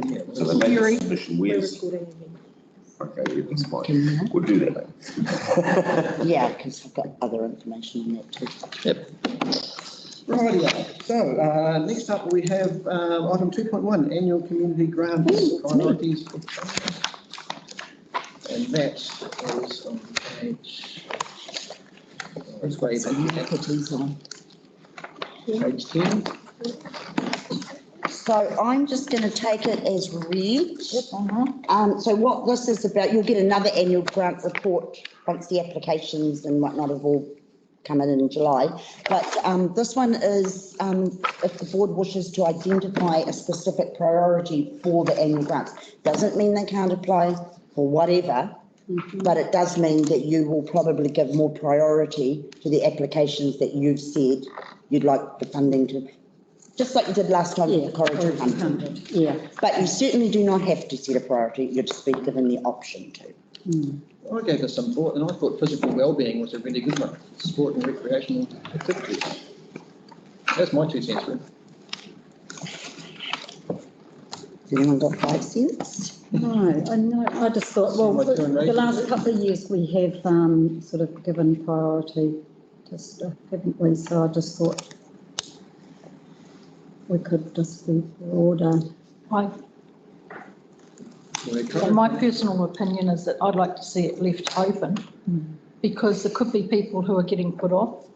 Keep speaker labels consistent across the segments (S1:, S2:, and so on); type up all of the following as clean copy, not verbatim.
S1: Yeah, so they made a submission. Okay, yeah, that's fine. We'll do that then.
S2: Yeah, because we've got other information on that too.
S3: Yep. Right. So next up we have item 2.1, annual community grants priorities. And that is on page. Which way is it? Page 10.
S2: So I'm just going to take it as read. So what this is about, you'll get another annual grant report once the applications and whatnot have all come in July. But this one is if the board wishes to identify a specific priority for the annual grants. Doesn't mean they can't apply for whatever, but it does mean that you will probably give more priority to the applications that you've said you'd like the funding to. Just like you did last time with the Corridor funding. Yeah, but you certainly do not have to set a priority. You'll just be given the option to.
S3: I gave this some thought, and I thought physical well-being was a really good one. Sport and recreational activities. That's my 2 cents.
S2: Has anyone got 5 cents?
S4: No, I just thought, well, the last couple of years we have sort of given priority to stuff, haven't we? So I just thought we could just be broader.
S5: So my personal opinion is that I'd like to see it left open because there could be people who are getting put off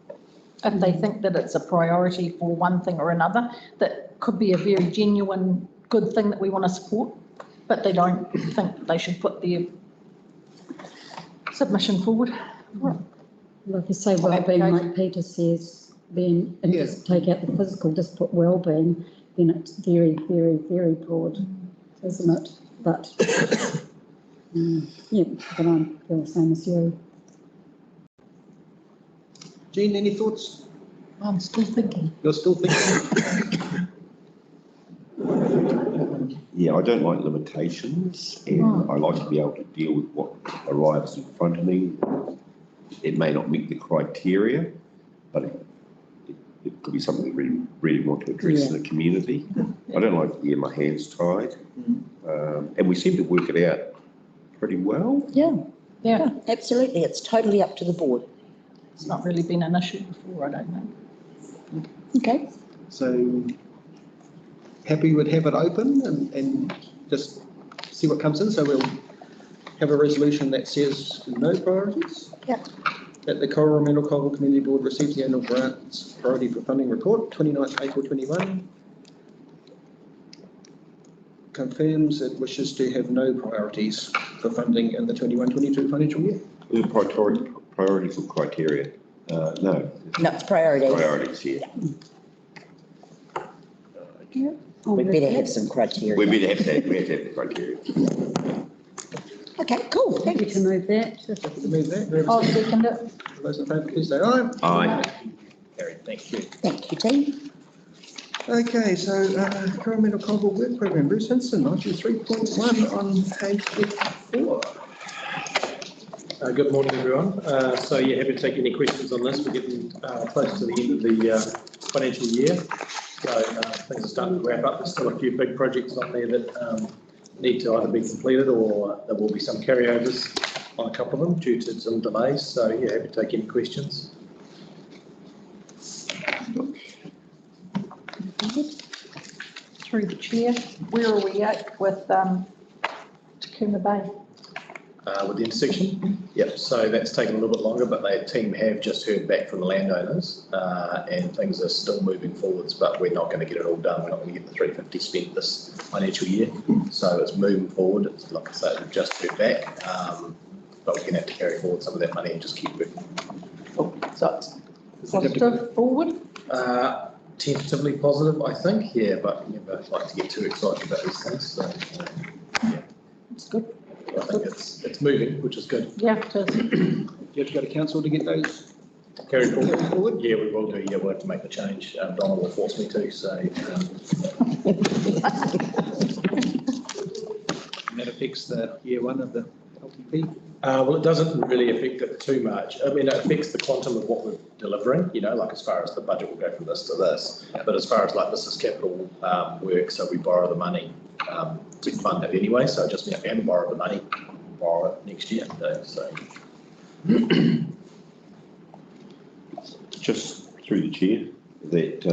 S5: if they think that it's a priority for one thing or another. That could be a very genuine good thing that we want to support, but they don't think they should put their submission forward.
S4: Like you say, well-being, like Peter says, then and just take out the physical, just put well-being, then it's very, very, very broad, isn't it? But yeah, but I feel the same as you.
S3: Jean, any thoughts?
S5: I'm still thinking.
S3: You're still thinking?
S1: Yeah, I don't like limitations, and I like to be able to deal with what arrives in front of me. It may not meet the criteria, but it could be something we really want to address in the community. I don't like to get my hands tied, and we seem to work it out pretty well.
S2: Yeah, absolutely. It's totally up to the board.
S5: It's not really been an issue before, I don't know.
S2: Okay.
S3: So happy we'd have it open and just see what comes in. So we'll have a resolution that says no priorities.
S2: Yeah.
S3: That the Coromandel-Colville Community Board receives the annual grants priority for funding report, 29th April 21. Confirms it wishes to have no priorities for funding in the 21-22 financial year.
S1: Is it priorities or criteria? No.
S2: No, it's priorities.
S1: Priorities, yeah.
S2: We better have some criteria.
S1: We have to have the criteria.
S2: Okay, cool. Thank you.
S4: To move that.
S3: Move that.
S5: I'll second it.
S3: Those in favour, please say aye.
S1: Aye.
S3: Carried. Thank you.
S2: Thank you, team.
S3: Okay, so Coromandel-Colville Work Programme, Bruce Hinson, item 3.1 on page 54.
S6: Good morning, everyone. So, yeah, happy to take any questions on this. We're getting close to the end of the financial year, so things are starting to wrap up. There's still a few big projects on there that need to either be completed or there will be some carryovers on a couple of them due to some delays. So, yeah, happy to take any questions.
S5: Through the chair, where are we at with Takuma Bay?
S6: With the intersection, yep. So that's taken a little bit longer, but the team have just heard back from the landowners, and things are still moving forwards. But we're not going to get it all done. We're not going to get the 350 spent this financial year. So it's moving forward. It's like I say, we've just heard back, but we're going to have to carry forward some of that money and just keep moving.
S5: So it's positive forward.
S6: Tentatively positive, I think. Yeah, but you never like to get too excited about these things. So yeah,
S5: it's good.
S6: I think it's moving, which is good.
S5: Yeah, it is.
S3: You have to go to council to get those
S6: carried forward. Yeah, we will do. Yeah, we'll have to make the change. Donna will force me to. So
S3: that affects the year one of the LTP.
S6: Well, it doesn't really affect it too much. I mean, it affects the quantum of what we're delivering, you know, like as far as the budget will go from this to this. But as far as like this is capital work, so we borrow the money to fund it anyway, so just if we haven't borrowed the money, borrow it next year, so.
S1: Just through the chair, that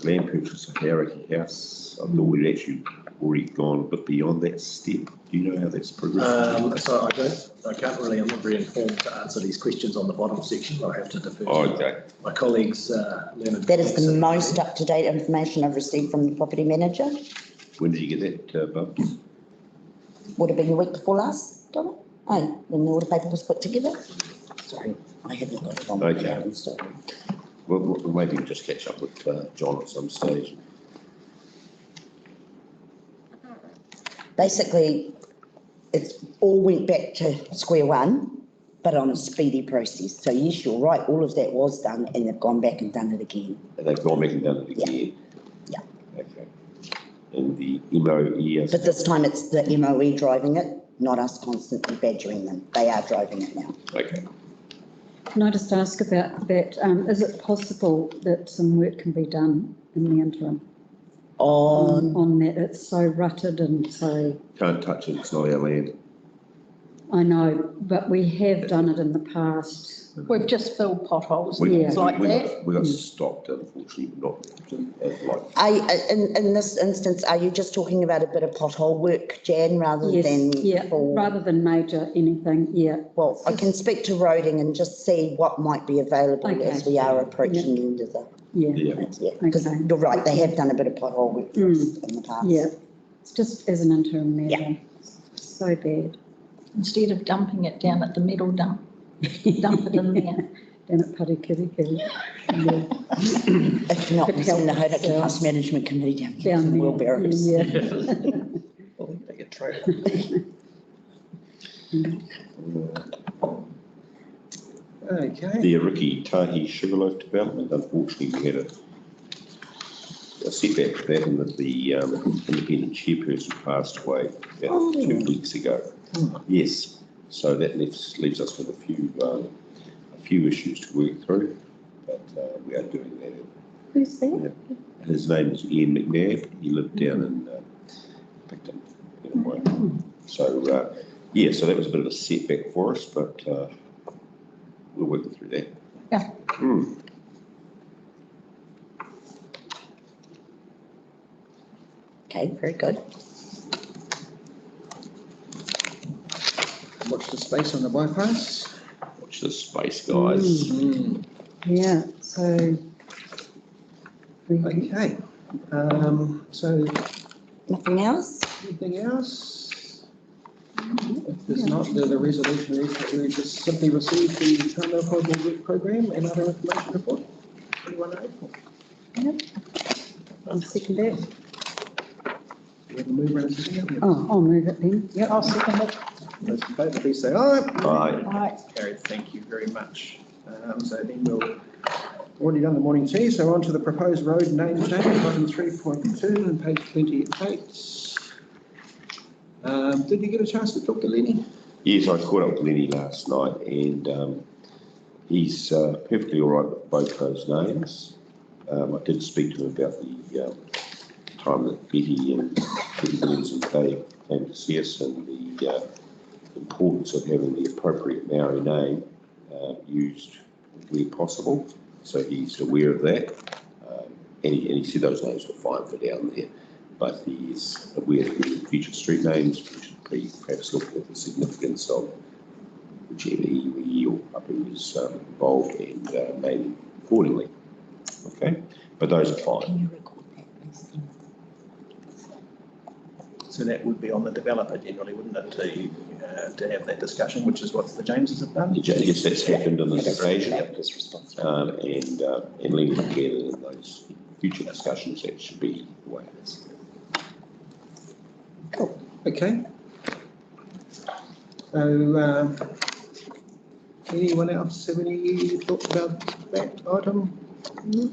S1: land purchase of Hauraki House, I thought we'd actually already gone a bit beyond that step. Do you know how that's progressed?
S6: So I can't really, I'm not very informed to answer these questions on the bottom section. I have to defer to my colleagues, Leonard.
S2: That is the most up-to-date information I've received from the property manager.
S1: When did you get that, Bubs?
S2: Would have been the week before last, Donna? Oh, when all the paper was put together? Sorry, I haven't got it on my
S1: Okay.
S2: phone, sorry.
S1: Well, maybe we'll just catch up with John at some stage.
S2: Basically, it's all went back to square one, but on a speedy process. So yes, you're right, all of that was done and they've gone back and done it again.
S1: And they've gone back and done it again?
S2: Yeah.
S1: Okay. And the MOE...
S2: But this time it's the MOE driving it, not us constantly badgering them. They are driving it now.
S1: Okay.
S4: Can I just ask about that? Is it possible that some work can be done in the interim on that? It's so rutted and so...
S1: Can't touch it, it's not our land.
S4: I know, but we have done it in the past.
S5: We've just filled potholes and
S1: We
S5: things like that.
S1: got stopped, unfortunately, but not
S2: In this instance, are you just talking about a bit of pothole work, Jan, rather
S4: Yes,
S2: than
S4: yeah,
S2: full?
S4: rather than major anything, yeah.
S2: Well, I can speak to roading and just see what might be available
S4: Okay.
S2: as we are approaching the end of the,
S4: Yeah,
S2: because
S4: Okay.
S2: you're right, they have done a bit of pothole work for us in the past.
S4: yeah. It's just as an interim measure.
S2: Yeah.
S4: So bad.
S5: Instead of dumping it down at the metal dump, dump it in there.
S4: Down at Parikiriki. Yeah.
S2: If not,
S4: Could
S2: it's in the
S4: help
S2: Hauraki
S4: yourself.
S2: House Management Committee down here,
S4: Down
S2: some
S4: there.
S2: wheelbarrows.
S4: Yeah.
S3: Well, they get trailer. Okay.
S1: The Ariki Tahi Sugarloaf development, unfortunately, we had a setback to that in that the independent chairperson passed away about 2 weeks ago. Yes, so that leaves us with a few issues to work through, but we are doing that.
S4: Who's that?
S1: His name is Ian McNabb. He lived down in Picton, anyway. So, yeah, so that was a bit of a setback for us, but we're working through that.
S5: Yeah.
S2: Okay, very good.
S3: Watch the space on the bypass.
S1: Watch this space, guys.
S4: Yeah, so.
S3: Okay. So
S2: Nothing else?
S3: anything else? If there's not, the resolution is that we just simply receive the Coromandel-Colville work program and other information report. Anyone know?
S4: I'll second that.
S3: We have a mover and a second.
S4: Oh, I'll move it then.
S5: Yep, I'll second it.
S3: Those in favour, please say aye.
S1: Aye.
S5: Right.
S3: Carried, thank you very much. So then we'll, already done the morning tea, so on to the proposed road name change, item 3.2 and page 28. Did you get a chance to talk to Lenny?
S1: Yes, I caught up with Lenny last night and he's perfectly all right with both those names. I did speak to him about the time that Betty Williams and Dave came to see us and the importance of having the appropriate Maori name used where possible. So he's aware of that. And he said those names were fine for down there. But he's aware that in future street names, we should be perhaps looking at the significance of whichever iwi or papu is involved and named accordingly. Okay, but those are fine.
S2: Can you record that, please?
S3: So that would be on the developer generally, wouldn't it, to have that discussion, which is what the Jameses have done?
S1: Yes, that's happened on this occasion.
S2: This responsibility.
S1: And Lenny together in those future discussions, that should be the way it is.
S2: Cool.
S3: Okay. So, anyone else have any thoughts about that item? No.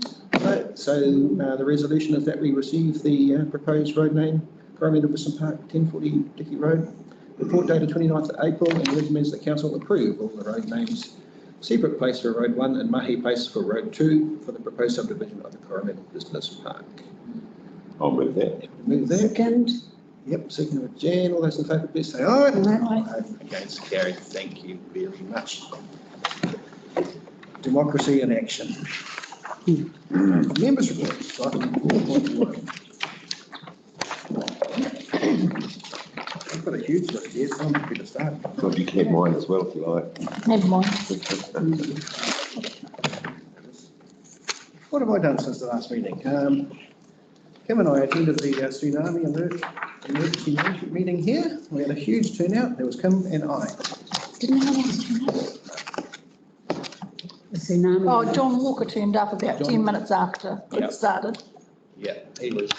S3: So, the resolution is that we receive the proposed road name, Coromandel-Colville Park, 1040 Dickey Road, report dated 29th of April, and recommends that council approve all the road names, Seabrook Place for Road 1 and Mahi Place for Road 2 for the proposed subdivision of the Coromandel Business Park.
S1: I'll move that.
S3: Move that.
S4: Second.
S3: Yep, second with Jan, all those in favour, please say aye.
S5: Aye.
S3: Against, carried, thank you very much. Democracy in action. Members reports, item 4.1. I've got a huge list here, so I'm happy to start.
S1: God, you can have mine as well if you like.
S5: Never mind.
S3: What have I done since the last meeting? Kim and I attended the tsunami emergency management meeting here. We had a huge turnout. There was Kim and I.
S2: Didn't know that.
S4: The tsunami.
S5: Oh, John Walker turned up about 10 minutes after
S3: Yeah.
S5: it started.
S3: Yeah, he was,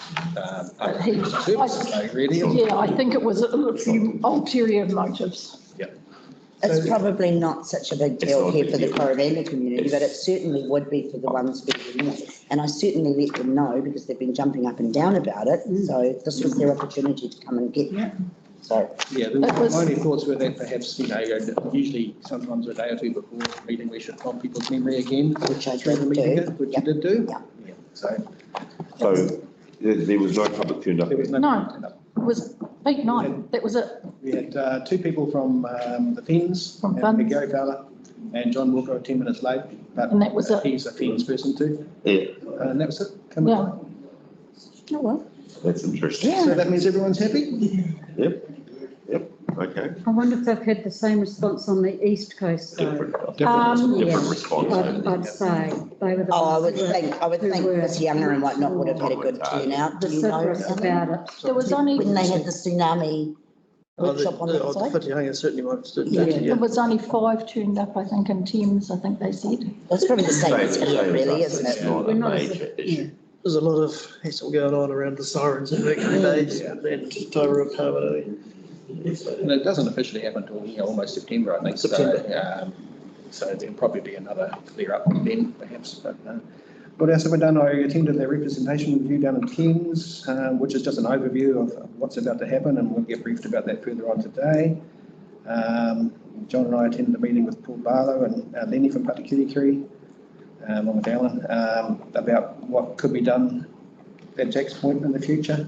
S5: But he-
S3: services though, really.
S5: Yeah, I think it was a few ulterior motives.
S2: It's probably not such a big
S1: It's
S2: deal
S1: not a
S2: here
S1: big
S2: for the
S1: deal.
S2: Coromandel community, but it certainly would be for the ones being there. And I certainly let them know because they've been jumping up and down about it. So this was their opportunity to come and get. So,
S3: Yeah,
S5: It was-
S3: my only thoughts were that perhaps, usually sometimes a day or two before the meeting, we should prompt people's memory again.
S2: which I
S3: Through the
S2: did
S3: meeting,
S2: do.
S3: which you
S2: Yep.
S3: did do.
S2: Yeah.
S3: Yeah, so
S1: So there was no public turned up.
S3: there was no.
S5: No. It was 8, 9, that was it.
S3: We had two people from the Thames,
S5: From
S3: and the
S5: Thames.
S3: Gary fella, and John Walker 10 minutes late, but
S5: And that was it.
S3: he's a Thames person too,
S1: Yeah,
S3: and that was it. Come
S5: Yeah.
S3: on.
S2: Oh, well.
S1: that's interesting.
S2: Yeah.
S3: So that means everyone's happy?
S1: Yep, okay.
S4: I wonder if they've had the same response on the east coast though.
S1: Different,
S3: Different.
S1: different
S4: Yeah.
S1: response.
S4: I'd say they were the.
S2: Oh, I would
S4: ones who were-
S2: think
S4: who were-
S2: Miss Younger and whatnot would have had a good turnout. Do you know?
S4: vociferous about it.
S5: There was only,
S2: When they had the tsunami workshop on that side?
S7: certainly might have
S5: there was only 5 turned up, I think, in Thames, I think they said.
S2: That's probably the same as
S1: Same
S2: here,
S1: as
S2: really,
S1: us,
S2: isn't
S1: it's
S2: it?
S1: not a
S4: We're not as
S1: major
S4: a-
S1: issue.
S7: There's a lot of hassle going on around the sirens in Victory Days and Tairua permanently.
S3: And it doesn't officially happen until almost September, I think.
S7: September.
S3: So there'll probably be another clear up then, perhaps. But what else have I done? I attended the representation review down in Thames, which is just an overview of what's about to happen, and we'll get briefed about that further on today. John and I attended a meeting with Paul Barlow and Lenny from Patakirikiri, along with Alan, about what could be done at Jack's Point in the future.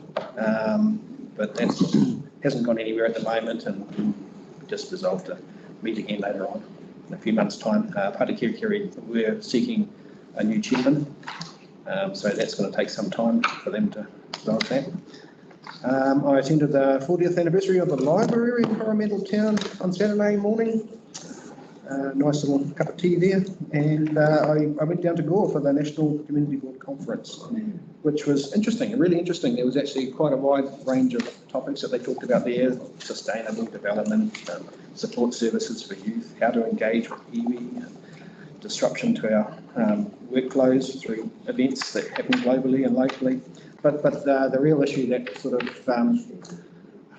S3: But that hasn't gone anywhere at the moment, and just resolved to meet again later on in a few months' time. Patakirikiri, we're seeking a new chairman, so that's going to take some time for them to resolve that. I attended the 40th anniversary of the library in Coromandel Town on Saturday morning. Nice little cup of tea there, and I went down to Gore for the National Community Board Conference, which was interesting, really interesting. There was actually quite a wide range of topics that they talked about there: sustainable development, support services for youth, how to engage with iwi, disruption to our workflows through events that happen globally and locally. But the real issue that sort of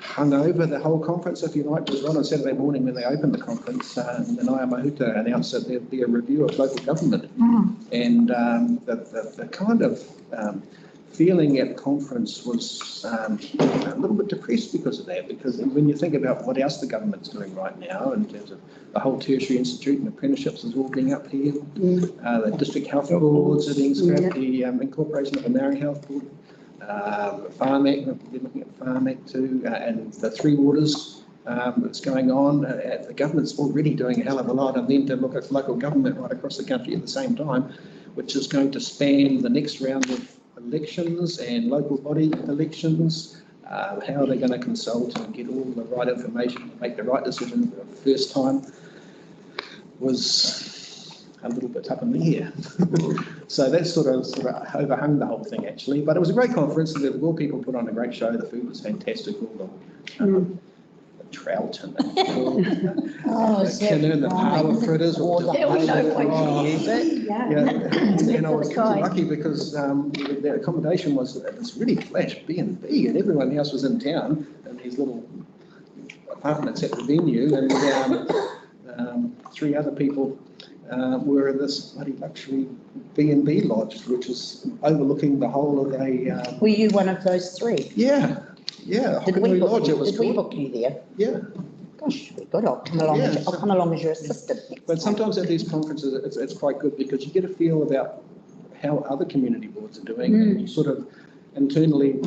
S3: hung over the whole conference, if you like, was on Saturday morning when they opened the conference. Nanaia Mahuta announced that there'd be a review of local government. And the kind of feeling at the conference was a little bit depressed because of that, because when you think about what else the government's doing right now in terms of the whole tertiary institute and apprenticeships is all being upheld, the district health boards are being scrapped, the incorporation of the Maori Health Board, Farm Act, we're looking at Farm Act too, and the Three Waters that's going on. The government's already doing a hell of a lot, and then to look at local government right across the country at the same time, which is going to span the next round of elections and local body elections. How are they going to consult and get all the right information to make the right decision for the first time was a little bit up in the air. So that sort of overhung the whole thing actually, but it was a great conference. The Gore people put on a great show. The food was fantastic. All the trout and the kinner and the parlour fritters.
S5: Yeah, we know what you use.
S3: Yeah, and I was
S5: For the kind.
S3: lucky because their accommodation was this really flash B&B, and everyone else was in town in these little apartments at the venue, and 3 other people were in this bloody luxury B&B lodge, which is overlooking the whole of a.
S2: Were you one of those 3?
S3: Yeah,
S2: Did we
S3: Hockenui Lodge it was
S2: did we
S3: called.
S2: book you there?
S3: Yeah.
S2: Gosh, good. I'll come along.
S3: Yeah,
S2: I'll come along as your assistant. next
S3: But
S2: time.
S3: sometimes at these conferences, it's quite good because you get a feel about how other community boards are doing, and you sort of internally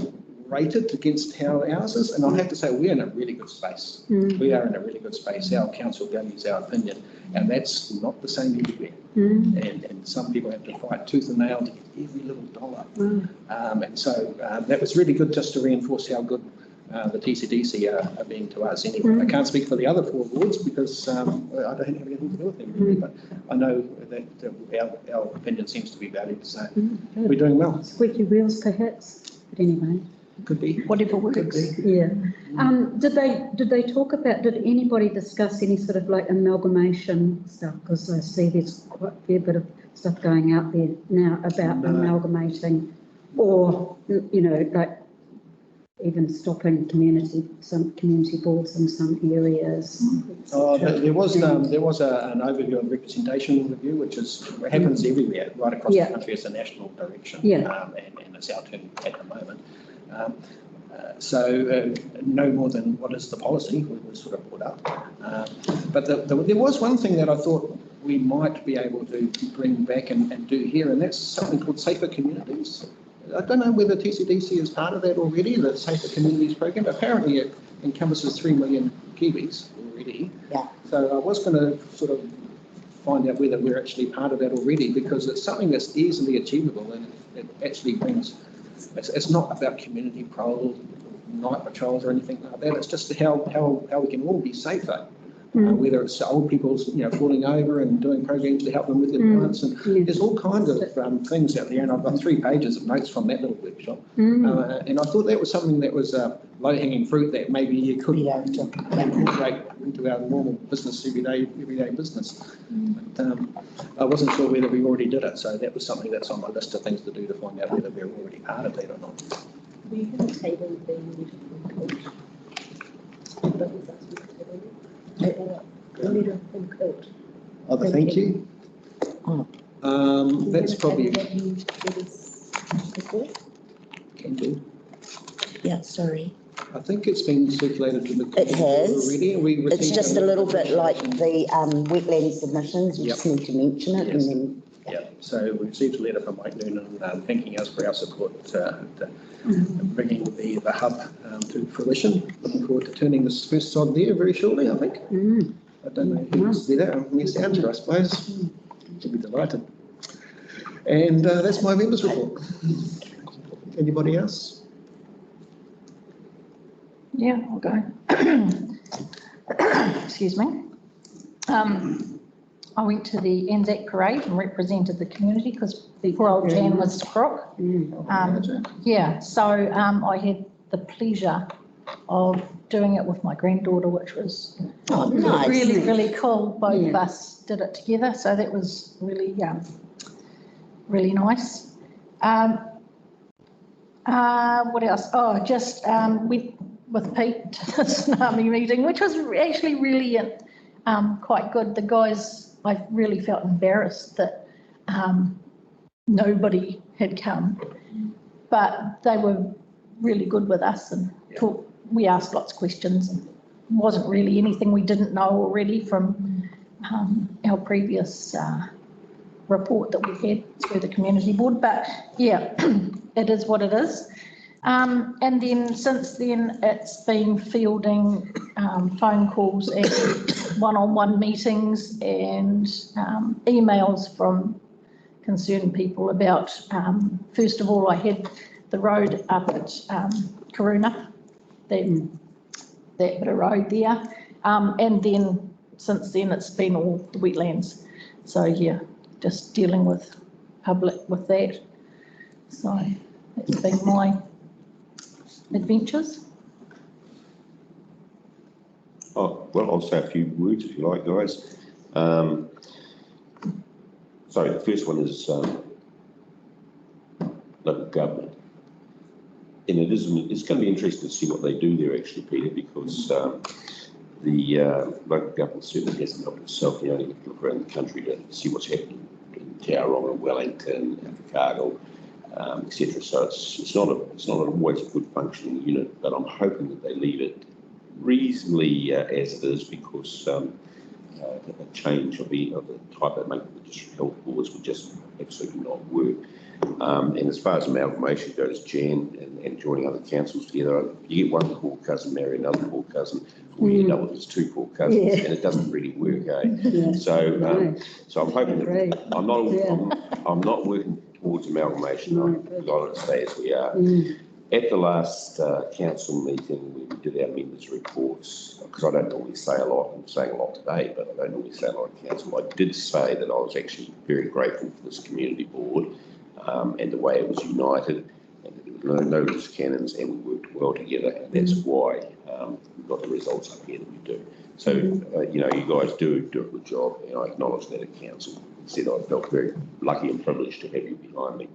S3: rated against how ours is, and I have to say, we're in a really good space. We are in a really good space. Our council values our opinion, and that's not the same everywhere. And some people have to fight tooth and nail to get every little dollar. And so that was really good just to reinforce how good the TCDC are being to us anyway. I can't speak for the other 4 boards because I don't have anything to do with them really, but I know that our opinion seems to be valued, so we're doing well.
S4: Squeaky wheels perhaps, but anyway.
S3: Could be.
S5: Whatever works.
S3: Could be.
S4: Yeah. Did they talk about, did anybody discuss any sort of like amalgamation stuff? Because I see there's quite a fair bit of stuff going out there now about amalgamating, or, you know, like even stopping some community boards in some areas.
S3: There was an overview and representation review, which happens everywhere, right across the country. It's a national direction, and it's our turn at the moment. So no more than what is the policy was sort of put up. But there was one thing that I thought we might be able to bring back and do here, and that's something called Safer Communities. I don't know whether TCDC is part of that already, the Safer Communities program. Apparently it encompasses 3 million Kiwis already.
S2: Yeah.
S3: So I was going to sort of find out whether we're actually part of that already, because it's something that's easily achievable, and it actually brings, it's not about community patrol, night patrols or anything like that. It's just how we can all be safer. Whether it's old people's, falling over and doing programs to help them with their balance, and there's all kinds of things out there. And I've got 3 pages of notes from that little workshop. And I thought that was something that was low-hanging fruit that maybe you could incorporate into our normal business, everyday business. But, I wasn't sure whether we already did it, so that was something that's on my list of things to do to find out whether we're already part of that or not.
S8: We have a table being the leader from coach.
S3: Oh, the thank you. That's probably can do.
S2: Yeah, sorry.
S3: I think it's been circulated to the.
S2: It has.
S3: Already.
S2: It's just a little bit like the wetland submissions. We just need to mention it, and then.
S3: Yeah, so we received a letter from Mike Noonan thanking us for our support bringing the hub to fruition. Looking forward to turning this first sod there very shortly, I think. I don't know who's there. Miss Andrew, I suppose. She'll be delighted. And that's my members' report. Anybody else?
S5: Yeah, I'll go. Excuse me. I went to the Anzac Parade and represented the community because poor old Jan was crook. Yeah, so I had the pleasure of doing it with my granddaughter, which was
S2: nice.
S5: really cool. Both of us did it together, so that was really really nice. What else? Oh, just went with Pete to the tsunami meeting, which was actually really quite good. The guys, I really felt embarrassed that nobody had come, but they were really good with us and talked. We asked lots of questions, and it wasn't really anything we didn't know already from our previous report that we had through the community board. But yeah, it is what it is. And then since then, it's been fielding phone calls and one-on-one meetings and emails from concerned people about, first of all, I had the road up at Karuna, that bit of road there. And then since then, it's been all the wetlands. So yeah, just dealing with public with that. So that's been my adventures.
S1: Oh, well, I'll say a few words if you like, guys. Sorry, the first one is local government. And it's going to be interesting to see what they do there actually, Peter, because the local government certainly hasn't helped itself. You only look around the country to see what's happening in Tauranga, Wellington, Invercargill, etc. So it's not always a good functioning unit, but I'm hoping that they leave it reasonably as it is, because a change of the type that make the district health boards would just absolutely not work. And as far as amalgamation goes, Jan, and joining other councils together, you get one poor cousin marry another poor cousin, or you end up with just two poor cousins,
S4: Yeah.
S1: and it doesn't really work, eh?
S4: Yeah.
S1: So, so I'm hoping
S4: Agree.
S1: that, I'm not working towards amalgamation,
S4: No.
S1: I'd like to stay as we are. At the last council meeting, we did our members' reports, because I don't normally say a lot, I'm saying a lot today, but I don't normally say a lot at council. I did say that I was actually very grateful for this community board and the way it was united, and there were no loose cannons, and we worked well together, and that's why we've got the results up here that we do. So, you know, you guys do a good job, and I acknowledge that at council. Said I felt very lucky and privileged to have you behind me.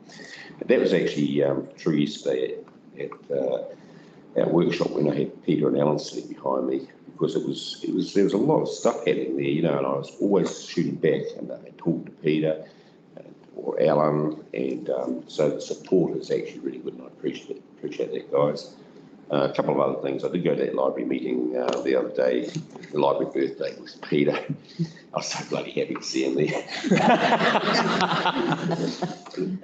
S1: And that was actually true yesterday at our workshop when I had Peter and Alan sitting behind me, because there was a lot of stuff happening there, you know, and I was always shooting back and talking to Peter or Alan, and so the support is actually really good, and I appreciate that, guys. A couple of other things. I did go to that library meeting the other day, the library birthday with Peter. I was so bloody happy to see him there.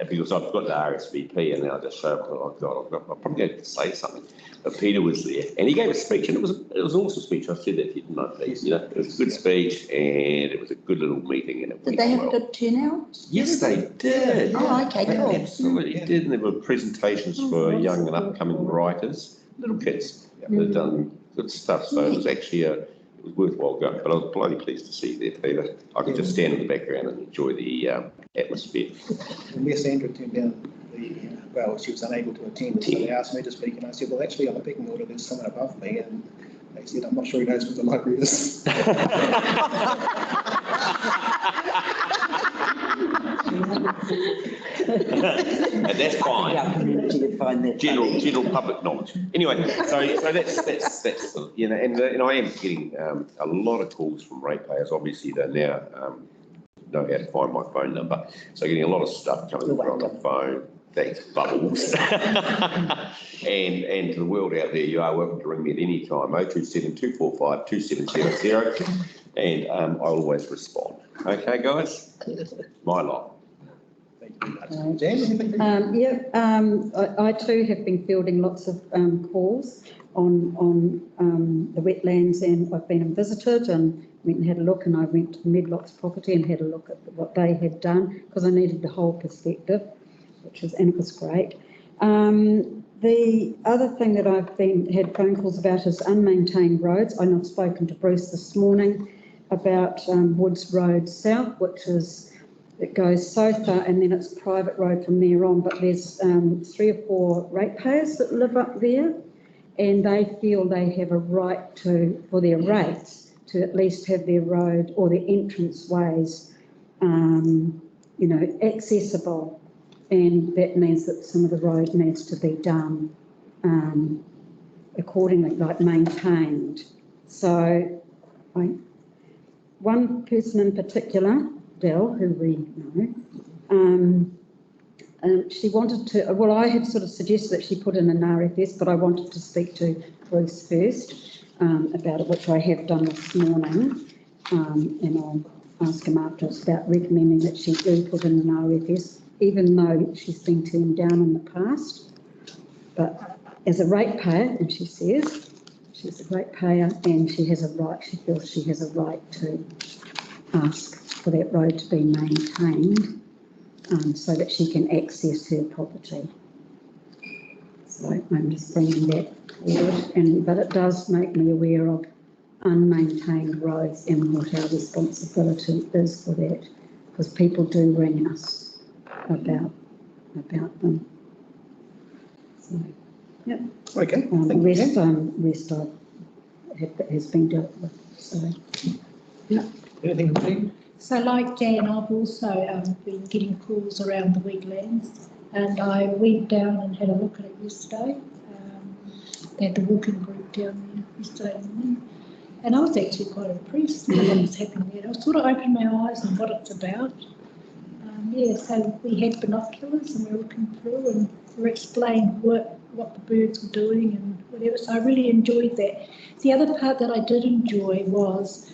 S1: Because I've got the RSVP, and then I just showed up, oh God, I'm probably going to say something. But Peter was there, and he gave a speech, and it was an awesome speech. I said that to you, didn't I, Pete? You know, it was a good speech, and it was a good little meeting, and it
S2: Did
S1: went
S2: they have
S1: well.
S2: a good turnout?
S1: Yes, they did.
S2: Oh, okay,
S1: They
S2: cool.
S1: absolutely did, and there were presentations for young and upcoming writers, little kids that had done good stuff. So it was actually it was worthwhile going. But I was bloody pleased to see you there, Peter. I could just stand in the background and enjoy the atmosphere.
S3: And Miss Sandra turned down well, she was unable to attend, so they asked me to speak, and I said, well, actually, on the pecking order, there's someone above me, and they said, I'm not sure he knows what the library is.
S1: And that's fine.
S2: Our community would find that
S1: General public knowledge. Anyway, so that's you know, and I am getting a lot of calls from ratepayers. Obviously, they now know how to find my phone number, so getting a lot of stuff coming from the phone. Thanks, Bubbles. and to the world out there, you are welcome to ring me at any time, 027 245 2700, and I'll always respond. Okay, guys? My lot.
S3: Thank you very much. Jan, anything?
S4: I too have been fielding lots of calls on the wetlands, and I've been and visited and went and had a look, and I went to the Medlock's property and had a look at what they had done, because I needed the whole perspective, and it was great. The other thing that I've had phone calls about is unmaintained roads. I know I've spoken to Bruce this morning about Woods Road South, it goes so far, and then it's private road from there on, but there's 3 or 4 ratepayers that live up there, and they feel they have a right to, for their rates, to at least have their road or their entrance ways, you know, accessible. And that means that some of the road needs to be done accordingly, like maintained. So one person in particular, Dell, who we know, she wanted to, well, I had sort of suggested that she put in an RFS, but I wanted to speak to Bruce first about it, which I have done this morning, and I'll ask him afterwards about recommending that she do put in an RFS, even though she's been turned down in the past. But as a ratepayer, and she says she's a ratepayer, and she has a right, she feels she has a right to ask for that road to be maintained so that she can access her property. So I'm just bringing that forward, but it does make me aware of unmaintained roads and what our responsibility is for that, because people do ring us about them. So, yeah.
S3: Okay.
S4: The rest has been dealt with. So, yeah.
S3: Anything from you?
S8: So like Jan, I've also been getting calls around the wetlands, and I went down and had a look at it yesterday. They had the walking group down there yesterday morning, and I was actually quite impressed with what was happening there. I sort of opened my eyes on what it's about. So we had binoculars and we were looking through and we were explaining what the birds were doing and whatever. So I really enjoyed that. The other part that I did enjoy was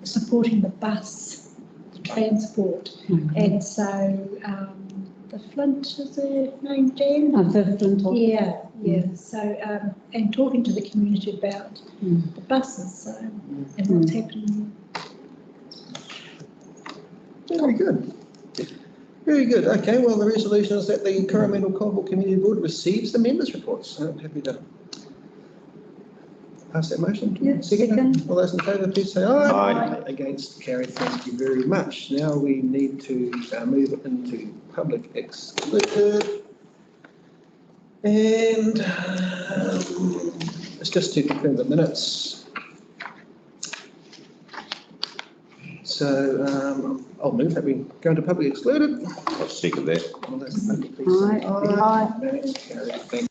S8: supporting the bus transport. And so the Flint, is their name, Jan?
S4: The Flint.
S8: Yeah, so, and talking to the community about the buses, and what's happening.
S3: Very good. Very good. Okay, well, the resolution is that the Coromandel-Colville Community Board receives the members' reports. I'm happy to pass that motion.
S4: Yeah, second.
S3: All those in favour, please say aye.
S1: Aye.
S3: Against, carried. Thank you very much. Now we need to move into public excluded. And it's just to confirm the minutes. So I'll move that we go into public excluded.
S1: I'll second that.
S3: All those in favour, please say aye.
S5: Aye.
S3: That's carried. Thank